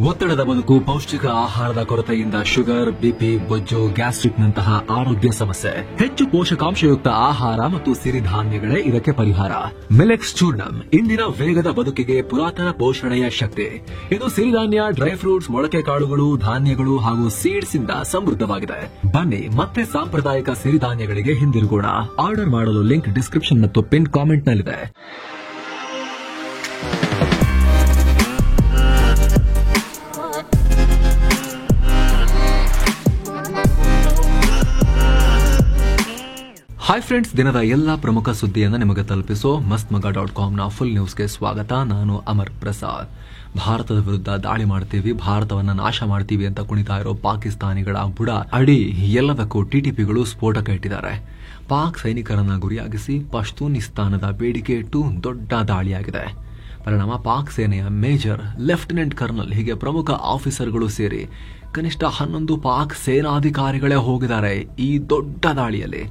ಒತ್ತಡದ ಬದುಕು, ಪೌಷ್ಟಿಕ ಆಹಾರದ ಕೊರತೆಯಿಂದ ಶುಗರ್, ಬಿಪಿ, ಬೊಜ್ಜು, ಗ್ಯಾಸ್ಟ್ರಿಕ್ ನಂತಹ ಆರೋಗ್ಯ ಸಮಸ್ಯೆ. ಹೆಚ್ಚು ಪೋಷಕಾಂಶಯುಕ್ತ ಆಹಾರ ಮತ್ತು ಸಿರಿಧಾನ್ಯಗಳೇ ಇದಕ್ಕೆ ಪರಿಹಾರ. ಮಿಲೆಕ್ಸ್ ಚೂರ್ಣಂ ಇಂದಿನ ವೇಗದ ಬದುಕಿಗೆ ಪುರಾತನ ಪೋಷಣೆಯ ಶಕ್ತಿ. ಇದು ಸಿರಿಧಾನ್ಯ, ಡ್ರೈ ಫ್ರೂಟ್ಸ್, ಮೊಳಕೆ ಕಾಳುಗಳು, ಧಾನ್ಯಗಳು ಹಾಗೂ ಸೀಡ್ಸ್ ಇಂದ ಸಮೃದ್ಧವಾಗಿದೆ. ಬನ್ನಿ ಮತ್ತೆ ಸಾಂಪ್ರದಾಯಿಕ ಸಿರಿಧಾನ್ಯಗಳಿಗೆ ಹಿಂದಿರುಗೋಣ. ಆರ್ಡರ್ ಮಾಡಲು ಲಿಂಕ್ ಡಿಸ್ಕ್ರಿಪ್ಷನ್ ಮತ್ತು ಪಿನ್ ಕಾಮೆಂಟ್ ನಲ್ಲಿದೆ. ಹಾಯ್ ಫ್ರೆಂಡ್ಸ್, ದಿನದ ಎಲ್ಲಾ ಪ್ರಮುಖ ಸುದ್ದಿಯನ್ನು ನಿಮಗೆ ತಲುಪಿಸೋ mastmaga.com ಫುಲ್ ನ್ಯೂಸ್ಗೆ ಸ್ವಾಗತ. ನಾನು ಅಮರ್ ಪ್ರಸಾದ್. ಭಾರತದ ವಿರುದ್ಧ ದಾಳಿ ಮಾಡ್ತೀವಿ, ಭಾರತವನ್ನ ನಾಶ ಮಾಡ್ತೀವಿ ಅಂತ ಕುಣಿತಾ ಇರೋ ಪಾಕಿಸ್ತಾನಿಗಳ ಬುಡ ಅಡಿ ಎಲ್ಲದಕ್ಕೂ ಟಿಟಿಪಿಗಳು ಸ್ಫೋಟಕ ಇಟ್ಟಿದ್ದಾರೆ. ಪಾಕ್ ಸೈನಿಕರನ್ನ ಗುರಿಯಾಗಿಸಿ ಪಶ್ತೂನಿಸ್ತಾನದ ಬೇಡಿಕೆ ಇಟ್ಟು ದೊಡ್ಡ ದಾಳಿಯಾಗಿದೆ. ಪರಿಣಾಮ ಪಾಕ್ ಸೇನೆಯ ಮೇಜರ್, ಲೆಫ್ಟಿನೆಂಟ್ ಕರ್ನಲ್ ಹೀಗೆ ಪ್ರಮುಖ ಆಫೀಸರ್ಗಳು ಸೇರಿ ಕನಿಷ್ಠ 11 ಪಾಕ್ ಸೇನಾಧಿಕಾರಿಗಳೇ ಹೋಗಿದ್ದಾರೆ ಈ ದೊಡ್ಡ ದಾಳಿಯಲ್ಲಿ.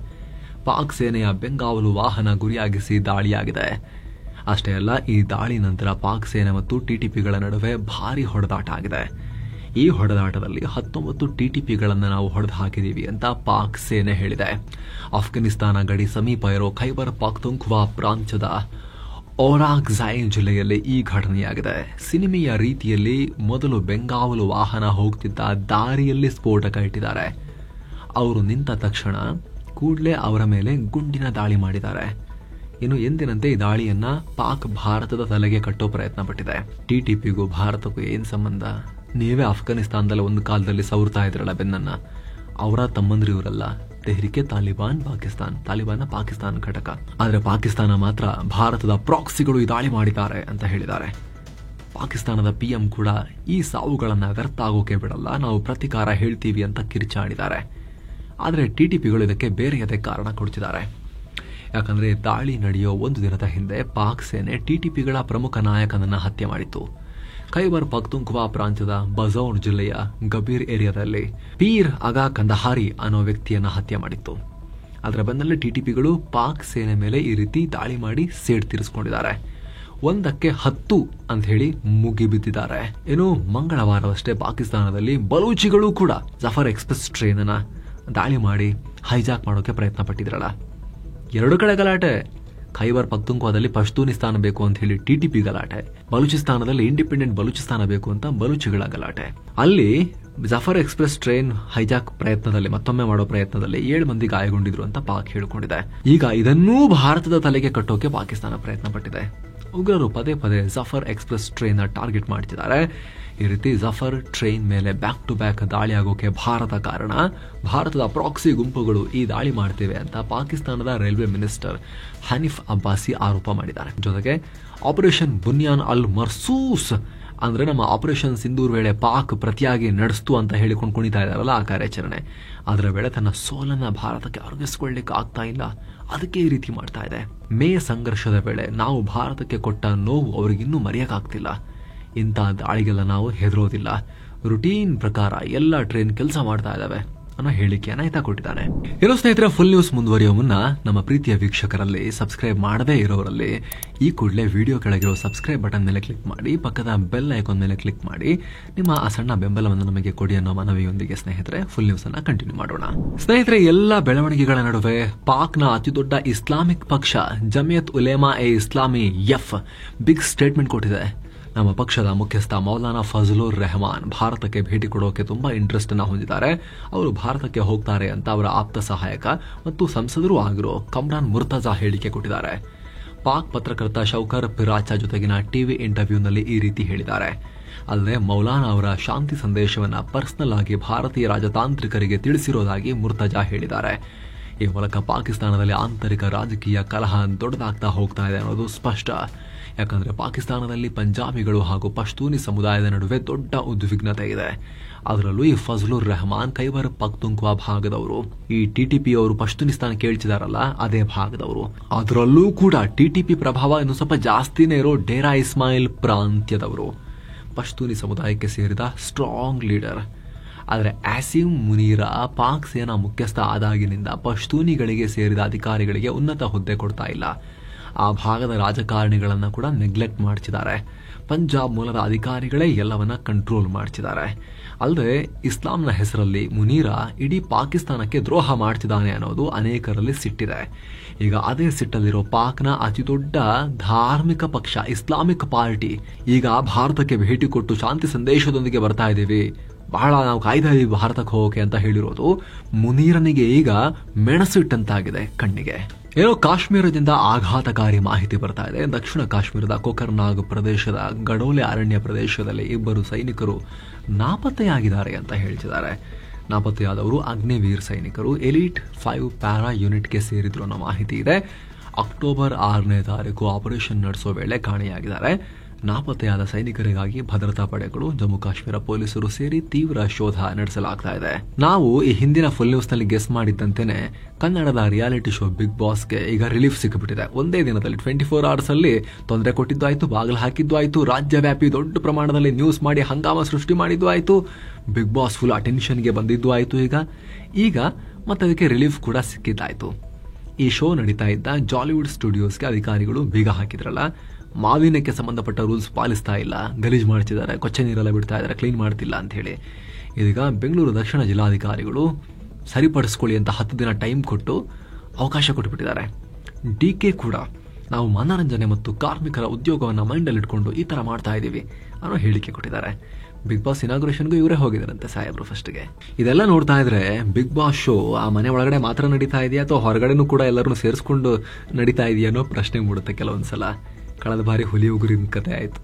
ಪಾಕ್ ಸೇನೆಯ ಬೆಂಗಾವಲು ವಾಹನ ಗುರಿಯಾಗಿಸಿ ದಾಳಿಯಾಗಿದೆ. ಅಷ್ಟೇ ಅಲ್ಲ, ಈ ದಾಳಿ ನಂತರ ಪಾಕ್ ಸೇನೆ ಮತ್ತು ಟಿಟಿಪಿಗಳ ನಡುವೆ ಭಾರಿ ಹೊಡೆದಾಟ ಆಗಿದೆ. ಈ ಹೊಡೆದಾಟದಲ್ಲಿ 19 ಟಿಟಿಪಿಗಳನ್ನು ನಾವು ಹೊಡೆದು ಹಾಕಿದೀವಿ ಅಂತ ಪಾಕ್ ಸೇನೆ ಹೇಳಿದೆ. ಅಫ್ಘಾನಿಸ್ತಾನ ಗಡಿ ಸಮೀಪ ಇರೋ ಖೈಬರ್ ಪಖ್ತೂನ್ಖ್ವಾ ಪ್ರಾಂತ್ಯದ ಓರಾಕ್ಝೈ ಜಿಲ್ಲೆಯಲ್ಲಿ ಈ ಘಟನೆಯಾಗಿದೆ. ಸಿನಿಮೆಯ ರೀತಿಯಲ್ಲಿ ಮೊದಲು ಬೆಂಗಾವಲು ವಾಹನ ಹೋಗ್ತಿದ್ದ ದಾರಿಯಲ್ಲಿ ಸ್ಫೋಟಕ ಇಟ್ಟಿದ್ದಾರೆ. ಅವರು ನಿಂತ ತಕ್ಷಣ ಕೂಡಲೇ ಅವರ ಮೇಲೆ ಗುಂಡಿನ ದಾಳಿ ಮಾಡಿದ್ದಾರೆ. ಇನ್ನು ಎಂದಿನಂತೆ ಈ ದಾಳಿಯನ್ನ ಪಾಕ್ ಭಾರತದ ತಲೆಗೆ ಕಟ್ಟೋ ಪ್ರಯತ್ನ ಪಟ್ಟಿದೆ. ಟಿಟಿಪಿಗೂ ಭಾರತಕ್ಕೂ ಏನ್ ಸಂಬಂಧ? ನೀವೇ ಅಫ್ಘಾನಿಸ್ತಾನದಲ್ಲಿ ಒಂದು ಕಾಲದಲ್ಲಿ ಸವರ್ತಾ ಇದ್ರಲ್ಲ ಬೆನ್ನನ್ನ. ಅವರ ತಮ್ಮಂದ್ರಿ ಇವರಲ್ಲ. ತೆಹರಿಕೆ ತಾಲಿಬಾನ್ ತಾಲಿಬಾನ್ನ ಪಾಕಿಸ್ತಾನ ಘಟಕ. ಆದ್ರೆ ಪಾಕಿಸ್ತಾನ ಮಾತ್ರ ಭಾರತದ ಪ್ರಾಕ್ಸಿಗಳು ಈ ದಾಳಿ ಮಾಡಿದ್ದಾರೆ ಅಂತ ಹೇಳಿದ್ದಾರೆ. ಪಾಕಿಸ್ತಾನದ ಪಿಎಂ ಕೂಡ ಈ ಸಾವುಗಳನ್ನ ವ್ಯರ್ಥ ಆಗೋಕೆ ಬಿಡಲ್ಲ, ನಾವು ಪ್ರತಿಕಾರ ಹೇಳ್ತೀವಿ ಅಂತ ಕಿರಿಚಾಡಿದ್ದಾರೆ. ಆದರೆ ಟಿಟಿಪಿಗಳು ಇದಕ್ಕೆ ಬೇರೆಯದೇ ಕಾರಣ ಕೊಡ್ತಿದ್ದಾರೆ. ಯಾಕಂದ್ರೆ ದಾಳಿ ನಡೆಯೋ ಒಂದು ದಿನದ ಹಿಂದೆ ಪಾಕ್ ಸೇನೆ ಟಿಟಿಪಿಗಳ ಪ್ರಮುಖ ನಾಯಕನನ್ನ ಹತ್ಯೆ ಮಾಡಿತ್ತು. ಖೈಬರ್ ಪಖ್ತೂನ್ಖ್ವಾ ಪ್ರಾಂತ್ಯದ ಬಜೌರ್ ಜಿಲ್ಲೆಯ ಗಬೀರ್ ಏರಿಯಾದಲ್ಲಿ ಪೀರ್ ಆಗಾ ಕಂದಹಾರಿ ಅನ್ನೋ ವ್ಯಕ್ತಿಯನ್ನ ಹತ್ಯೆ ಮಾಡಿತ್ತು. ಅದರ ಬೆನ್ನಲ್ಲೇ ಟಿಟಿಪಿಗಳು ಪಾಕ್ ಸೇನೆ ಮೇಲೆ ಈ ರೀತಿ ದಾಳಿ ಮಾಡಿ ಸೇಡ್ ತೀರಿಸಿಕೊಂಡಿದ್ದಾರೆ. 1ಕ್ಕೆ 10 ಅಂತ ಹೇಳಿ ಮುಗಿಬಿದ್ದಿದ್ದಾರೆ. ಇನ್ನು ಮಂಗಳವಾರವಷ್ಟೇ ಪಾಕಿಸ್ತಾನದಲ್ಲಿ ಬಲೂಚಿಗಳು ಕೂಡ ಜಫರ್ ಎಕ್ಸ್ಪ್ರೆಸ್ ಟ್ರೈನ್ ಅನ್ನ ದಾಳಿ ಮಾಡಿ ಹೈಜಾಕ್ ಮಾಡೋಕೆ ಪ್ರಯತ್ನ ಪಟ್ಟಿದ್ರಲ್ಲ. 2 ಕಡೆ ಗಲಾಟೆ. ಖೈಬರ್ ಪಖ್ತೂನ್ಖ್ವಾದಲ್ಲಿ ಪಶ್ತೂನಿಸ್ತಾನ ಬೇಕು ಅಂತ ಹೇಳಿ ಟಿಟಿಪಿ ಗಲಾಟೆ, ಬಲೂಚಿಸ್ತಾನದಲ್ಲಿ ಇಂಡಿಪೆಂಡೆಂಟ್ ಬಲೂಚಿಸ್ತಾನ ಬೇಕು ಅಂತ ಬಲೂಚಿಗಳ ಗಲಾಟೆ. ಅಲ್ಲಿ ಜಫರ್ ಎಕ್ಸ್ಪ್ರೆಸ್ ಟ್ರೈನ್ ಹೈಜಾಕ್ ಪ್ರಯತ್ನದಲ್ಲಿ, ಮತ್ತೊಮ್ಮೆ ಮಾಡೋ ಪ್ರಯತ್ನದಲ್ಲಿ 7 ಮಂದಿ ಗಾಯಗೊಂಡಿದ್ರು ಅಂತ ಪಾಕ್ ಹೇಳಿಕೊಂಡಿದೆ. ಈಗ ಇದನ್ನೂ ಭಾರತದ ತಲೆಗೆ ಕಟ್ಟೋಕೆ ಪಾಕಿಸ್ತಾನ ಪ್ರಯತ್ನ ಪಟ್ಟಿದೆ. ಉಗ್ರರು ಪದೇ ಪದೇ ಜಫರ್ ಎಕ್ಸ್ಪ್ರೆಸ್ ಟ್ರೈನ್ ಟಾರ್ಗೆಟ್ ಮಾಡ್ತಿದ್ದಾರೆ. ಈ ರೀತಿ ಜಫರ್ ಟ್ರೈನ್ ಮೇಲೆ ಬ್ಯಾಕ್ ಟು ಬ್ಯಾಕ್ ದಾಳಿ ಆಗೋಕೆ ಭಾರತ ಕಾರಣ. ಭಾರತದ ಪ್ರಾಕ್ಸಿ ಗುಂಪುಗಳು ಈ ದಾಳಿ ಮಾಡ್ತಿವೆ ಅಂತ ಪಾಕಿಸ್ತಾನದ ರೈಲ್ವೆ ಮಿನಿಸ್ಟರ್ ಹನೀಫ್ ಅಬ್ಬಾಸಿ ಆರೋಪ ಮಾಡಿದ್ದಾರೆ. ಜೊತೆಗೆ ಆಪರೇಷನ್ ಬುನ್ಯಾನ್ ಅಲ್ ಮರ್ಸೂಸ್ ಅಂದ್ರೆ ನಮ್ಮ ಆಪರೇಷನ್ ಸಿಂಧೂರ್ ವೇಳೆ ಪಾಕ್ ಪ್ರತಿಯಾಗಿ ನಡೆಸ್ತು ಅಂತ ಹೇಳಿಕೊಂಡು ಕುಣಿತಾ ಇದ್ದಾರಲ್ಲ ಆ ಕಾರ್ಯಾಚರಣೆ, ಅದರ ವೇಳೆ ತನ್ನ ಸೋಲನ್ನ ಭಾರತಕ್ಕೆ ಅರಗಿಸ್ಕೊಳ್ಳಿಕ್ಕೆ ಆಗ್ತಾ ಇಲ್ಲ, ಅದಕ್ಕೆ ಈ ರೀತಿ ಮಾಡ್ತಾ ಇದೆ. ಮೇ ಸಂಘರ್ಷದ ವೇಳೆ ನಾವು ಭಾರತಕ್ಕೆ ಕೊಟ್ಟ ನೋವು ಅವರಿಗಿನ್ನೂ ಮರೆಯಕ್ಕಾಗ್ತಿಲ್ಲ. ಇಂಥ ದಾಳಿಗೆಲ್ಲ ನಾವು ಹೆದರೋದಿಲ್ಲ. ರುಟೀನ್ ಪ್ರಕಾರ ಎಲ್ಲ ಟ್ರೈನ್ ಕೆಲಸ ಮಾಡ್ತಾ ಇದ್ದಾವೆ ಅನ್ನೋ ಹೇಳಿಕೆಯನ್ನ ಈತ ಕೊಟ್ಟಿದ್ದಾನೆ. ಇರೋ ಸ್ನೇಹಿತರೆ, ಫುಲ್ ನ್ಯೂಸ್ ಮುಂದುವರಿಯೋ ಮುನ್ನ ನಮ್ಮ ಪ್ರೀತಿಯ ವೀಕ್ಷಕರಲ್ಲಿ ಸಬ್ಸ್ಕ್ರೈಬ್ ಮಾಡದೇ ಇರೋರಲ್ಲಿ ಈ ಕೂಡಲೇ ವಿಡಿಯೋ ಕೆಳಗಿರೋ ಸಬ್ಸ್ಕ್ರೈಬ್ ಬಟನ್ ಮೇಲೆ ಕ್ಲಿಕ್ ಮಾಡಿ, ಪಕ್ಕದ ಬೆಲ್ ಐಕಾನ್ ಮೇಲೆ ಕ್ಲಿಕ್ ಮಾಡಿ ನಿಮ್ಮ ಆ ಸಣ್ಣ ಬೆಂಬಲವನ್ನು ನಮಗೆ ಕೊಡಿ ಅನ್ನೋ ಮನವಿಯೊಂದಿಗೆ ಸ್ನೇಹಿತರೆ ಫುಲ್ ನ್ಯೂಸ್ ಅನ್ನ ಕಂಟಿನ್ಯೂ ಮಾಡೋಣ. ಸ್ನೇಹಿತರೆ, ಎಲ್ಲ ಬೆಳವಣಿಗೆಗಳ ನಡುವೆ ಪಾಕ್ನ ಅತಿದೊಡ್ಡ ಇಸ್ಲಾಮಿಕ್ ಪಕ್ಷ ಜಮಿಯತ್ ಉಲೇಮಾ ಎ ಇಸ್ಲಾಮಿ ಎಫ್ ಬಿಗ್ ಸ್ಟೇಟ್ಮೆಂಟ್ ಕೊಟ್ಟಿದೆ. ನಮ್ಮ ಪಕ್ಷದ ಮುಖ್ಯಸ್ಥ ಮೌಲಾನಾ ಫಜಲುರ್ ರೆಹಮಾನ್ ಭಾರತಕ್ಕೆ ಭೇಟಿ ಕೊಡೋಕೆ ತುಂಬಾ ಇಂಟ್ರೆಸ್ಟ್ ಅನ್ನ ಹೊಂದಿದ್ದಾರೆ. ಅವರು ಭಾರತಕ್ಕೆ ಹೋಗ್ತಾರೆ ಅಂತ ಅವರ ಆಪ್ತ ಸಹಾಯಕ ಮತ್ತು ಸಂಸದರೂ ಆಗಿರೋ ಕಮ್ರಾನ್ ಮುರ್ತಜಾ ಹೇಳಿಕೆ ಕೊಟ್ಟಿದ್ದಾರೆ. ಪಾಕ್ ಪತ್ರಕರ್ತ ಶೌಕರ್ ಪಿರಾಚಾ ಜೊತೆಗಿನ ಟಿವಿ ಇಂಟರ್ವ್ಯೂನಲ್ಲಿ ಈ ರೀತಿ ಹೇಳಿದ್ದಾರೆ. ಅಲ್ಲದೆ ಮೌಲಾನಾ ಅವರ ಶಾಂತಿ ಸಂದೇಶವನ್ನ ಪರ್ಸನಲ್ ಆಗಿ ಭಾರತೀಯ ರಾಜತಾಂತ್ರಿಕರಿಗೆ ತಿಳಿಸಿರೋದಾಗಿ ಮುರ್ತಜಾ ಹೇಳಿದ್ದಾರೆ. ಈ ಮೂಲಕ ಪಾಕಿಸ್ತಾನದಲ್ಲಿ ಆಂತರಿಕ ರಾಜಕೀಯ ಕಲಹ ದೊಡ್ಡದಾಗ್ತಾ ಹೋಗ್ತಾ ಇದೆ ಅನ್ನೋದು ಸ್ಪಷ್ಟ. ಯಾಕಂದ್ರೆ ಪಾಕಿಸ್ತಾನದಲ್ಲಿ ಪಂಜಾಬಿಗಳು ಹಾಗೂ ಪಶ್ತೂನಿ ಸಮುದಾಯದ ನಡುವೆ ದೊಡ್ಡ ಉದ್ವಿಗ್ನತೆ ಇದೆ. ಅದರಲ್ಲೂ ಈ ಫಜಲುರ್ ರೆಹಮಾನ್ ಖೈಬರ್ ಪಖ್ತೂನ್ಖ್ವಾ ಭಾಗದವರು. ಈ ಟಿಟಿಪಿ ಅವರು ಪಶ್ತೂನಿಸ್ತಾನ ಕೇಳ್ತಿದಾರಲ್ಲ ಅದೇ ಭಾಗದವರು. ಅದರಲ್ಲೂ ಕೂಡ ಟಿಟಿಪಿ ಪ್ರಭಾವ ಇನ್ನು ಸ್ವಲ್ಪ ಜಾಸ್ತಿನೇ ಇರೋ ಡೇರಾ ಇಸ್ಮಾಯಿಲ್ ಪ್ರಾಂತ್ಯದವರು. ಪಶ್ತೂನಿ ಸಮುದಾಯಕ್ಕೆ ಸೇರಿದ ಸ್ಟ್ರಾಂಗ್ ಲೀಡರ್. ಆದರೆ ಆಸಿಮ್ ಮುನೀರಾ ಪಾಕ್ ಸೇನಾ ಮುಖ್ಯಸ್ಥ ಆದಾಗಿನಿಂದ ಪಶ್ತೂನಿಗಳಿಗೆ ಸೇರಿದ ಅಧಿಕಾರಿಗಳಿಗೆ ಉನ್ನತ ಹುದ್ದೆ ಕೊಡ್ತಾ ಇಲ್ಲ. ಆ ಭಾಗದ ರಾಜಕಾರಣಿಗಳನ್ನ ಕೂಡ ನೆಗ್ಲೆಕ್ಟ್ ಮಾಡ್ತಿದ್ದಾರೆ. ಪಂಜಾಬ್ ಮೂಲದ ಅಧಿಕಾರಿಗಳೇ ಎಲ್ಲವನ್ನ ಕಂಟ್ರೋಲ್ ಮಾಡ್ತಿದ್ದಾರೆ. ಅಲ್ಲದೆ ಇಸ್ಲಾಂನ ಹೆಸರಲ್ಲಿ ಮುನೀರ ಇಡೀ ಪಾಕಿಸ್ತಾನಕ್ಕೆ ದ್ರೋಹ ಮಾಡ್ತಿದ್ದಾನೆ ಅನ್ನೋದು ಅನೇಕರಲ್ಲಿ ಸಿಟ್ಟಿದೆ. ಈಗ ಅದೇ ಸಿಟ್ಟಲ್ಲಿರೋ ಪಾಕ್ನ ಅತಿ ದೊಡ್ಡ ಧಾರ್ಮಿಕ ಪಕ್ಷ ಇಸ್ಲಾಮಿಕ್ ಪಾರ್ಟಿ ಈಗ ಭಾರತಕ್ಕೆ ಭೇಟಿ ಕೊಟ್ಟು ಶಾಂತಿ ಸಂದೇಶದೊಂದಿಗೆ ಬರ್ತಾ ಇದ್ದೀವಿ, ಬಹಳ ನಾವು ಕಾಯ್ತಾ ಇದೀವಿ ಭಾರತಕ್ಕೆ ಹೋಗೋಕೆ ಅಂತ ಹೇಳಿರೋದು ಮುನೀರನಿಗೆ ಈಗ ಮೆಣಸು ಇಟ್ಟಂತಾಗಿದೆ ಕಣ್ಣಿಗೆ. ಏನೋ ಕಾಶ್ಮೀರದಿಂದ ಆಘಾತಕಾರಿ ಮಾಹಿತಿ ಬರ್ತಾ ಇದೆ. ದಕ್ಷಿಣ ಕಾಶ್ಮೀರದ ಕೊಕರ್ನಾಗ್ ಪ್ರದೇಶದ ಗಡೋಲೆ ಅರಣ್ಯ ಪ್ರದೇಶದಲ್ಲಿ 2 ಸೈನಿಕರು ನಾಪತ್ತೆಯಾಗಿದ್ದಾರೆ ಅಂತ ಹೇಳ್ತಿದ್ದಾರೆ. ನಾಪತ್ತೆಯಾದವರು ಅಗ್ನಿವೀರ್ ಸೈನಿಕರು ಎಲೀಟ್ 5 ಪ್ಯಾರಾ ಯೂನಿಟ್ಗೆ ಸೇರಿದ್ರು ಅನ್ನೋ ಮಾಹಿತಿ ಇದೆ. ಅಕ್ಟೋಬರ್ 6ನೇ ತಾರೀಕು ಆಪರೇಷನ್ ನಡೆಸೋ ವೇಳೆ ಕಾಣೆಯಾಗಿದ್ದಾರೆ. ನಾಪತ್ತೆಯಾದ ಸೈನಿಕರಿಗಾಗಿ ಭದ್ರತಾ ಪಡೆಗಳು, ಜಮ್ಮು ಕಾಶ್ಮೀರ ಪೊಲೀಸರು ಸೇರಿ ತೀವ್ರ ಶೋಧ ನಡೆಸಲಾಗ್ತಾ ಇದೆ. ನಾವು ಈ ಹಿಂದಿನ ಫುಲ್ ನ್ಯೂಸ್ ನಲ್ಲಿ ಗೆಸ್ ಮಾಡಿದ್ದಂತೆನೆ ಕನ್ನಡದ ರಿಯಾಲಿಟಿ ಶೋ ಬಿಗ್ ಬಾಸ್ಗೆ ಈಗ ರಿಲೀಫ್ ಸಿಕ್ಕಿಬಿಟ್ಟಿದೆ. ಒಂದೇ ದಿನದಲ್ಲಿ 24 hours ಅಲ್ಲಿ ತೊಂದರೆ ಕೊಟ್ಟಿದ್ದು ಆಯ್ತು, ಬಾಗಿಲು ಹಾಕಿದ್ದು ಆಯ್ತು, ರಾಜ್ಯವ್ಯಾಪಿ ದೊಡ್ಡ ಪ್ರಮಾಣದಲ್ಲಿ ನ್ಯೂಸ್ ಮಾಡಿ ಹಂಗಾಮ ಸೃಷ್ಟಿ ಮಾಡಿದ್ದು ಆಯ್ತು, ಬಿಗ್ ಬಾಸ್ ಫುಲ್ ಅಟೆನ್ಷನ್ಗೆ ಬಂದಿದ್ದು ಆಯ್ತು. ಈಗ ಮತ್ತೆ ಅದಕ್ಕೆ ರಿಲೀಫ್ ಕೂಡ ಸಿಕ್ಕಿದ್ದಾಯ್ತು. ಈ ಶೋ ನಡೀತಾ ಇದ್ದ ಜಾಲಿವುಡ್ ಸ್ಟುಡಿಯೋಸ್ಗೆ ಅಧಿಕಾರಿಗಳು ಬೀಗ ಹಾಕಿದ್ರಲ್ಲ, ಮಾಲಿನ್ಯಕ್ಕೆ ಸಂಬಂಧಪಟ್ಟ ರೂಲ್ಸ್ ಪಾಲಿಸ್ತಾ ಇಲ್ಲ, ಗಲೀಜು ಮಾಡ್ತಿದ್ದಾರೆ, ಕೊಚ್ಚೆ ನೀರೆಲ್ಲ ಬಿಡ್ತಾ ಇದ್ದಾರೆ, ಕ್ಲೀನ್ ಮಾಡ್ತಿಲ್ಲ ಅಂತ ಹೇಳಿ ಇದೀಗ ಬೆಂಗಳೂರು ದಕ್ಷಿಣ ಜಿಲ್ಲಾಧಿಕಾರಿಗಳು ಸರಿಪಡಿಸ್ಕೊಳ್ಳಿ ಅಂತ 10 ದಿನ ಟೈಮ್ ಕೊಟ್ಟು ಅವಕಾಶ ಕೊಟ್ಟುಬಿಟ್ಟಿದ್ದಾರೆ. ಡಿಕೆ ಕೂಡ ನಾವು ಮನರಂಜನೆ ಮತ್ತು ಕಾರ್ಮಿಕರ ಉದ್ಯೋಗವನ್ನು ಮೈಂಡಲ್ಲಿ ಇಟ್ಕೊಂಡು ಈ ತರ ಮಾಡ್ತಾ ಇದ್ದೀವಿ ಅನ್ನೋ ಹೇಳಿಕೆ ಕೊಟ್ಟಿದ್ದಾರೆ. ಬಿಗ್ ಬಾಸ್ ಇನಾಗ್ರೇಷನ್ಗೂ ಇವರೇ ಹೋಗಿದಾರಂತೆ ಸಾಹೇಬ್ರು ಫಸ್ಟ್ಗೆ. ಇದೆಲ್ಲ ನೋಡ್ತಾ ಇದ್ರೆ ಬಿಗ್ ಬಾಸ್ ಶೋ ಆ ಮನೆ ಒಳಗಡೆ ಮಾತ್ರ ನಡೀತಾ ಇದೆಯಾ ಅಥವಾ ಹೊರಗಡೆನೂ ಕೂಡ ಎಲ್ಲರನ್ನು ಸೇರಿಸ್ಕೊಂಡು ನಡೀತಾ ಇದೆಯಾ ಅನ್ನೋ ಪ್ರಶ್ನೆ ಮೂಡುತ್ತೆ ಕೆಲವೊಂದ್ಸಲ. ಕಳೆದ ಬಾರಿ ಹುಲಿ ಉಗುರಿನ ಕತೆ ಆಯ್ತು,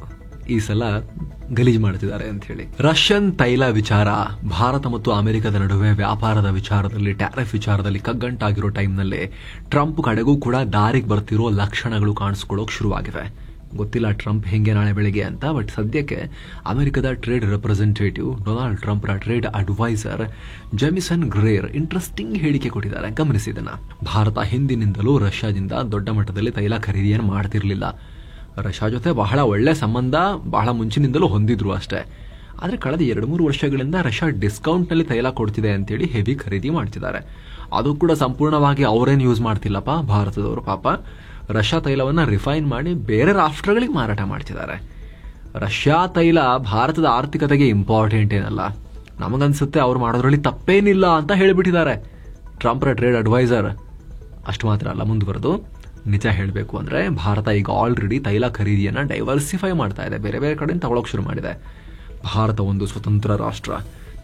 ಈ ಸಲ ಗಲೀಜು ಮಾಡ್ತಿದ್ದಾರೆ ಅಂತ ಹೇಳಿ. ರಷ್ಯನ್ ತೈಲ ವಿಚಾರ, ಭಾರತ ಮತ್ತು ಅಮೆರಿಕದ ನಡುವೆ ವ್ಯಾಪಾರದ ವಿಚಾರದಲ್ಲಿ, ಟ್ಯಾರಿಫ್ ವಿಚಾರದಲ್ಲಿ ಕಗ್ಗಂಟಾಗಿರೋ ಟೈಮ್ನಲ್ಲಿ ಟ್ರಂಪ್ ಕಡೆಗೂ ಕೂಡ ದಾರಿಗೆ ಬರ್ತಿರೋ ಲಕ್ಷಣಗಳು ಕಾಣಿಸ್ಕೊಳ್ಳೋಕೆ ಶುರುವಾಗಿವೆ. ಗೊತ್ತಿಲ್ಲ ಟ್ರಂಪ್ ಹೆಂಗೆ ನಾಳೆ ಬೆಳಿಗ್ಗೆ ಅಂತ. ಬಟ್ ಸದ್ಯಕ್ಕೆ ಅಮೆರಿಕದ ಟ್ರೇಡ್ ರೆಪ್ರೆಸೆಂಟೇಟಿವ್ ಡೊನಾಲ್ಡ್ ಟ್ರಂಪ್ರ trade advisor Jamieson Greer interesting ಹೇಳಿಕೆ ಕೊಟ್ಟಿದ್ದಾರೆ. ಗಮನಿಸಿದನ. ಭಾರತ ಹಿಂದಿನಿಂದಲೂ ರಷ್ಯಾದಿಂದ ದೊಡ್ಡ ಮಟ್ಟದಲ್ಲಿ ತೈಲ ಖರೀದಿಯನ್ನು ಮಾಡ್ತಿರ್ಲಿಲ್ಲ. ರಷ್ಯಾ ಜೊತೆ ಬಹಳ ಒಳ್ಳೆ ಸಂಬಂಧ ಬಹಳ ಮುಂಚಿನಿಂದಲೂ ಹೊಂದಿದ್ರು ಅಷ್ಟೇ. ಆದರೆ ಕಳೆದ 2-3 ವರ್ಷಗಳಿಂದ ರಷ್ಯಾ ಡಿಸ್ಕೌಂಟ್ನಲ್ಲಿ ತೈಲ ಕೊಡ್ತಿದೆ ಅಂತೇಳಿ ಹೆವಿ ಖರೀದಿ ಮಾಡ್ತಿದ್ದಾರೆ. ಅದು ಕೂಡ ಸಂಪೂರ್ಣವಾಗಿ ಅವರೇನು ಯೂಸ್ ಮಾಡ್ತಿಲ್ಲಪ್ಪ ಭಾರತದವರು. ಪಾಪ ರಷ್ಯಾ ತೈಲವನ್ನು ರಿಫೈನ್ ಮಾಡಿ ಬೇರೆ ರಾಷ್ಟ್ರಗಳಿಗೆ ಮಾರಾಟ ಮಾಡ್ತಿದ್ದಾರೆ. ರಷ್ಯಾ ತೈಲ ಭಾರತದ ಆರ್ಥಿಕತೆಗೆ ಇಂಪಾರ್ಟೆಂಟ್ ಏನಲ್ಲ, ನಮಗನ್ಸುತ್ತೆ ಅವ್ರು ಮಾಡೋದ್ರಲ್ಲಿ ತಪ್ಪೇನಿಲ್ಲ ಅಂತ ಹೇಳಿಬಿಟ್ಟಿದ್ದಾರೆ ಟ್ರಂಪ್ರ ಟ್ರೇಡ್ ಅಡ್ವೈಸರ್. ಅಷ್ಟು ಮಾತ್ರ ಅಲ್ಲ, ಮುಂದುವರೆದು ನಿಜ ಹೇಳಬೇಕು ಅಂದ್ರೆ ಭಾರತ ಈಗ ಆಲ್ರೆಡಿ ತೈಲ ಖರೀದಿಯನ್ನ ಡೈವರ್ಸಿಫೈ ಮಾಡ್ತಾ ಇದೆ, ಬೇರೆ ಬೇರೆ ಕಡೆಯಿಂದ ತಗೊಳಕ್ ಶುರು ಮಾಡಿದೆ. ಭಾರತ ಒಂದು ಸ್ವತಂತ್ರ ರಾಷ್ಟ್ರ,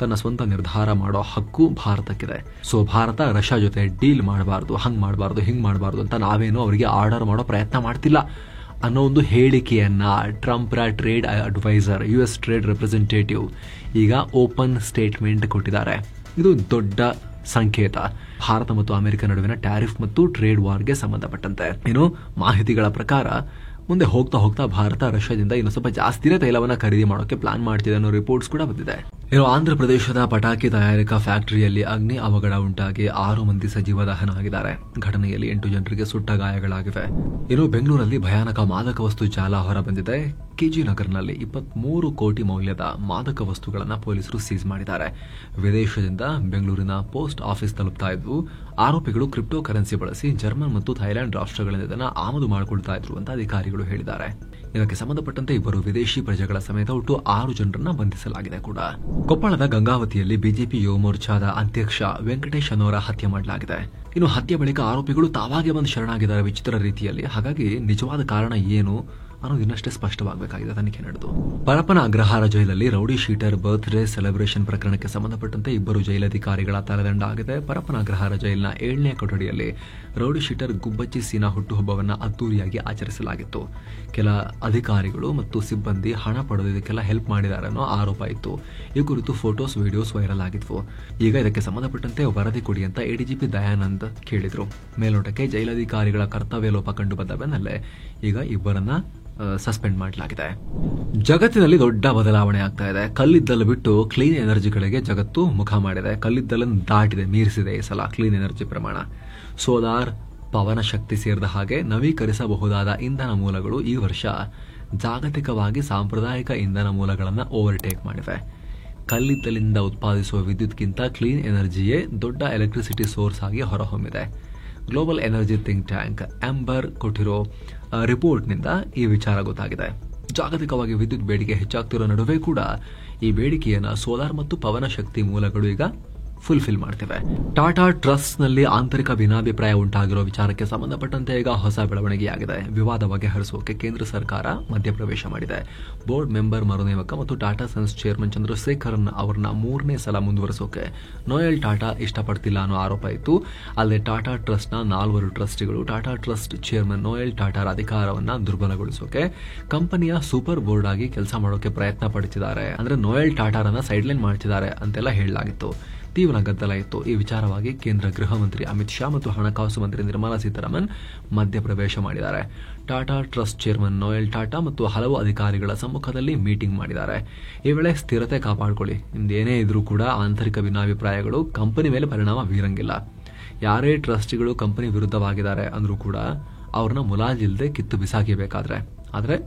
ತನ್ನ ಸ್ವಂತ ನಿರ್ಧಾರ ಮಾಡೋ ಹಕ್ಕು ಭಾರತಕ್ಕಿದೆ. ಸೊ ಭಾರತ ರಷ್ಯಾ ಜೊತೆ ಡೀಲ್ ಮಾಡಬಾರ್ದು, ಹಂಗ್ ಮಾಡಬಾರ್ದು, ಹಿಂಗ್ ಮಾಡಬಾರ್ದು ಅಂತ ನಾವೇನೋ ಅವರಿಗೆ ಆರ್ಡರ್ ಮಾಡೋ ಪ್ರಯತ್ನ ಮಾಡ್ತಿಲ್ಲ ಅನ್ನೋ ಒಂದು ಹೇಳಿಕೆಯನ್ನ ಟ್ರಂಪ್ರ trade advisor US trade representative ಈಗ ಓಪನ್ ಸ್ಟೇಟ್ಮೆಂಟ್ ಕೊಟ್ಟಿದ್ದಾರೆ. ಇದು ದೊಡ್ಡ ಸಂಕೇತ ಭಾರತ ಮತ್ತು ಅಮೆರಿಕ ನಡುವಿನ ಟ್ಯಾರಿಫ್ ಮತ್ತು ಟ್ರೇಡ್ ವಾರ್ಗೆ ಸಂಬಂಧಪಟ್ಟಂತೆ. ಏನು ಮಾಹಿತಿಗಳ ಪ್ರಕಾರ ಮುಂದೆ ಹೋಗ್ತಾ ಹೋಗ್ತಾ ಭಾರತ ರಷ್ಯಾದಿಂದ ಇನ್ನು ಸ್ವಲ್ಪ ಜಾಸ್ತಿನೇ ತೈಲವನ್ನ ಖರೀದಿ ಮಾಡೋಕೆ ಪ್ಲಾನ್ ಮಾಡ್ತಿದೆ ಅನ್ನೋ ರಿಪೋರ್ಟ್ಸ್ ಕೂಡ ಬಂದಿದೆ. ಇನ್ನು ಆಂಧ್ರ ಪ್ರದೇಶದ ಪಟಾಕಿ ತಯಾರಿಕಾ ಫ್ಯಾಕ್ಟರಿಯಲ್ಲಿ ಅಗ್ನಿ ಅವಘಡ ಉಂಟಾಗಿ 6 ಮಂದಿ ಸಜೀವ ದಹನ ಆಗಿದ್ದಾರೆ. ಘಟನೆಯಲ್ಲಿ 8 ಜನರಿಗೆ ಸುಟ್ಟ ಗಾಯಗಳಾಗಿವೆ. ಇನ್ನು ಬೆಂಗಳೂರಲ್ಲಿ ಭಯಾನಕ ಮಾದಕ ವಸ್ತು ಜಾಲ ಹೊರಬಂದಿದೆ. KG ನಗರ್ನಲ್ಲಿ 23 ಕೋಟಿ ಮೌಲ್ಯದ ಮಾದಕ ವಸ್ತುಗಳನ್ನು ಪೊಲೀಸರು ಸೀಸ್ ಮಾಡಿದ್ದಾರೆ. ವಿದೇಶದಿಂದ ಬೆಂಗಳೂರಿನ ಪೋಸ್ಟ್ ಆಫೀಸ್ ತಲುಪ್ತಾ ಇದ್ವು. ಆರೋಪಿಗಳು ಕ್ರಿಪ್ಟೋ ಕರೆನ್ಸಿ ಬಳಸಿ ಜರ್ಮನ್ ಮತ್ತು ಥೈಲ್ಯಾಂಡ್ ರಾಷ್ಟ್ರಗಳಿಂದ ಇದನ್ನು ಆಮದು ಮಾಡಿಕೊಳ್ತಾ ಇದ್ರು ಅಂತ ಅಧಿಕಾರಿಗಳು ಹೇಳಿದ್ದಾರೆ. ಇದಕ್ಕೆ ಸಂಬಂಧಪಟ್ಟಂತೆ 2 ವಿದೇಶಿ ಪ್ರಜೆಗಳ ಸಮೇತ ಒಟ್ಟು 6 ಜನರನ್ನ ಬಂಧಿಸಲಾಗಿದೆ ಕೂಡ. ಕೊಪ್ಪಳದ ಗಂಗಾವತಿಯಲ್ಲಿ ಬಿಜೆಪಿ ಯುವ ಮೋರ್ಚಾದ ಅಧ್ಯಕ್ಷ ವೆಂಕಟೇಶ್ ಅನ್ನೋರ ಹತ್ಯೆ ಮಾಡಲಾಗಿದೆ. ಇನ್ನು ಹತ್ಯೆ ಬಳಿಕ ಆರೋಪಿಗಳು ತಾವಾಗೆ ಬಂದು ಶರಣಾಗಿದ್ದಾರೆ ವಿಚಿತ್ರ ರೀತಿಯಲ್ಲಿ. ಹಾಗಾಗಿ ನಿಜವಾದ ಕಾರಣ ಏನು ಅನ್ನೋದು ಇನ್ನಷ್ಟೇ ಸ್ಪಷ್ಟವಾಗಬೇಕಾಗಿದೆ. ತನಿಖೆ ನಡೆದು ಪರಪ್ಪನ ಅಗ್ರಹಾರ ಜೈಲಲ್ಲಿ ರೌಡಿ ಶೀಟರ್ ಬರ್ತ್ಡೇ ಸೆಲೆಬ್ರೇಷನ್ ಪ್ರಕರಣಕ್ಕೆ ಸಂಬಂಧಪಟ್ಟಂತೆ 2 ಜೈಲಧಿಕಾರಿಗಳ ತಲೆದಂಡ ಆಗಿದೆ. ಪರಪ್ಪನ ಅಗ್ರಹಾರ ಜೈಲಿನ 7ನೇ ಕೊಠಡಿಯಲ್ಲಿ ರೌಡಿ ಶೀಟರ್ ಗುಬ್ಬಚ್ಚಿ ಸೀನಾ ಹುಟ್ಟುಹಬ್ಬವನ್ನು ಅದ್ದೂರಿಯಾಗಿ ಆಚರಿಸಲಾಗಿತ್ತು. ಕೆಲ ಅಧಿಕಾರಿಗಳು ಮತ್ತು ಸಿಬ್ಬಂದಿ ಹಣ ಪಡೆದಕ್ಕೆಲ್ಲ ಹೆಲ್ಪ್ ಮಾಡಿದ್ದಾರೆ ಅನ್ನೋ ಆರೋಪ ಇತ್ತು. ಈ ಕುರಿತು ಫೋಟೋಸ್ ವಿಡಿಯೋಸ್ ವೈರಲ್ ಆಗಿದ್ವು. ಈಗ ಇದಕ್ಕೆ ಸಂಬಂಧಪಟ್ಟಂತೆ ವರದಿ ಕೊಡಿ ಅಂತ ADGP ದಯಾನಂದ್ ಕೇಳಿದ್ರು. ಮೇಲ್ನೋಟಕ್ಕೆ ಜೈಲಧಿಕಾರಿಗಳ ಕರ್ತವ್ಯ ಲೋಪ ಕಂಡು ಬಂದ ಬೆನ್ನಲ್ಲೇ ಈಗ ಇಬ್ಬರನ್ನ ಸಸ್ಪೆಂಡ್ ಮಾಡಲಾಗಿದೆ. ಜಗತ್ತಿನಲ್ಲಿ ದೊಡ್ಡ ಬದಲಾವಣೆ ಆಗ್ತಾ ಇದೆ. ಕಲ್ಲಿದ್ದಲು ಬಿಟ್ಟು ಕ್ಲೀನ್ ಎನರ್ಜಿ ಕಡೆಗೆ ಜಗತ್ತು ಮುಖ ಮಾಡಿದೆ. ಕಲ್ಲಿದ್ದಲನ್ನು ದಾಟಿದೆ, ಮೀರಿಸಿದೆ ಈ ಸಲ ಕ್ಲೀನ್ ಎನರ್ಜಿ ಪ್ರಮಾಣ. ಸೋಲಾರ್, ಪವನ ಶಕ್ತಿ ಸೇರಿದ ಹಾಗೆ ನವೀಕರಿಸಬಹುದಾದ ಇಂಧನ ಮೂಲಗಳು ಈ ವರ್ಷ ಜಾಗತಿಕವಾಗಿ ಸಾಂಪ್ರದಾಯಿಕ ಇಂಧನ ಮೂಲಗಳನ್ನು ಓವರ್ಟೇಕ್ ಮಾಡಿವೆ. ಕಲ್ಲಿದ್ದಲಿಂದ ಉತ್ಪಾದಿಸುವ ವಿದ್ಯುತ್ಗಿಂತ ಕ್ಲೀನ್ ಎನರ್ಜಿಯೇ ದೊಡ್ಡ ಎಲೆಕ್ಟ್ರಿಸಿಟಿ ಸೋರ್ಸ್ ಆಗಿ ಹೊರಹೊಮ್ಮಿದೆ. ಗ್ಲೋಬಲ್ ಎನರ್ಜಿ ಥಿಂಕ್ ಟ್ಯಾಂಕ್ ಎಂಬರ್ ಕೊಟ್ಟಿರೋ ರಿಪೋರ್ಟ್ನಿಂದ ಈ ವಿಚಾರ ಗೊತ್ತಾಗಿದೆ. ಜಾಗತಿಕವಾಗಿ ವಿದ್ಯುತ್ ಬೇಡಿಕೆ ಹೆಚ್ಚಾಗ್ತಿರೋ ನಡುವೆ ಕೂಡ ಈ ಬೇಡಿಕೆಯನ್ನ ಸೋಲಾರ್ ಮತ್ತು ಪವನ ಶಕ್ತಿ ಮೂಲಗಳು ಈಗ ಫುಲ್ಫಿಲ್ ಮಾಡ್ತಿವೆ. ಟಾಟಾ ಟ್ರಸ್ಟ್ನಲ್ಲಿ ಆಂತರಿಕ ಭಿನ್ನಾಭಿಪ್ರಾಯ ಉಂಟಾಗಿರೋ ವಿಚಾರಕ್ಕೆ ಸಂಬಂಧಪಟ್ಟಂತೆ ಈಗ ಹೊಸ ಬೆಳವಣಿಗೆಯಾಗಿದೆ. ವಿವಾದ ಬಗೆಹರಿಸೋಕೆ ಕೇಂದ್ರ ಸರ್ಕಾರ ಮಧ್ಯಪ್ರವೇಶ ಮಾಡಿದೆ. ಬೋರ್ಡ್ ಮೆಂಬರ್ ಮರುನೇಮಕ ಮತ್ತು ಟಾಟಾ ಸನ್ಸ್ ಚೇರ್ಮನ್ ಚಂದ್ರಶೇಖರನ್ ಅವರನ್ನ 3ನೇ ಸಲ ಮುಂದುವರಿಸೋಕೆ ನೋಯಲ್ ಟಾಟಾ ಇಷ್ಟಪಡ್ತಿಲ್ಲ ಅನ್ನೋ ಆರೋಪ ಇತ್ತು. ಅಲ್ಲದೆ ಟಾಟಾ ಟ್ರಸ್ಟ್ನ 4 ಟ್ರಸ್ಟಿಗಳು ಟಾಟಾ ಟ್ರಸ್ಟ್ ಚೇರ್ಮನ್ ನೋಯಲ್ ಟಾಟಾರ ಅಧಿಕಾರವನ್ನ ದುರ್ಬಲಗೊಳಿಸೋಕೆ ಕಂಪನಿಯ ಸೂಪರ್ ಬೋರ್ಡ್ ಆಗಿ ಕೆಲಸ ಮಾಡೋಕೆ ಪ್ರಯತ್ನ ಪಡುತ್ತಿದ್ದಾರೆ. ಅಂದ್ರೆ ನೋಯಲ್ ಟಾಟಾರನ್ನ ಸೈಡ್ಲೈನ್ ಮಾಡ್ತಿದ್ದಾರೆ ಅಂತೆಲ್ಲ ಹೇಳಲಾಗಿತ್ತು. ತೀವ್ರ ಗದ್ದಲ ಇತ್ತು. ಈ ವಿಚಾರವಾಗಿ ಕೇಂದ್ರ ಗೃಹ ಮಂತ್ರಿ ಅಮಿತ್ ಶಾ ಮತ್ತು ಹಣಕಾಸು ಮಂತ್ರಿ ನಿರ್ಮಲಾ ಸೀತಾರಾಮನ್ ಮಧ್ಯಪ್ರವೇಶ ಮಾಡಿದ್ದಾರೆ. Tata trust chairman Noel Tata ಮತ್ತು ಹಲವು ಅಧಿಕಾರಿಗಳ ಸಮ್ಮುಖದಲ್ಲಿ ಮೀಟಿಂಗ್ ಮಾಡಿದ್ದಾರೆ. ಈ ವೇಳೆ ಸ್ಥಿರತೆ ಕಾಪಾಡಿಕೊಳ್ಳಿ, ನಿಮ್ದೇನೇ ಇದ್ರೂ ಕೂಡ ಆಂತರಿಕ ಭಿನ್ನಾಭಿಪ್ರಾಯಗಳು ಕಂಪನಿ ಮೇಲೆ ಪರಿಣಾಮ ಬೀರಂಗಿಲ್ಲ. ಯಾರೇ ಟ್ರಸ್ಟಿಗಳು ಕಂಪನಿ ವಿರುದ್ಧವಾಗಿದ್ದಾರೆ ಅಂದ್ರೂ ಕೂಡ ಅವ್ರನ್ನ ಮುಲಾಜಿಲ್ಲದೆ ಕಿತ್ತು ಬಿಸಾಕಿಬೇಕಾದ್ರೆ ಆದ್ರೆ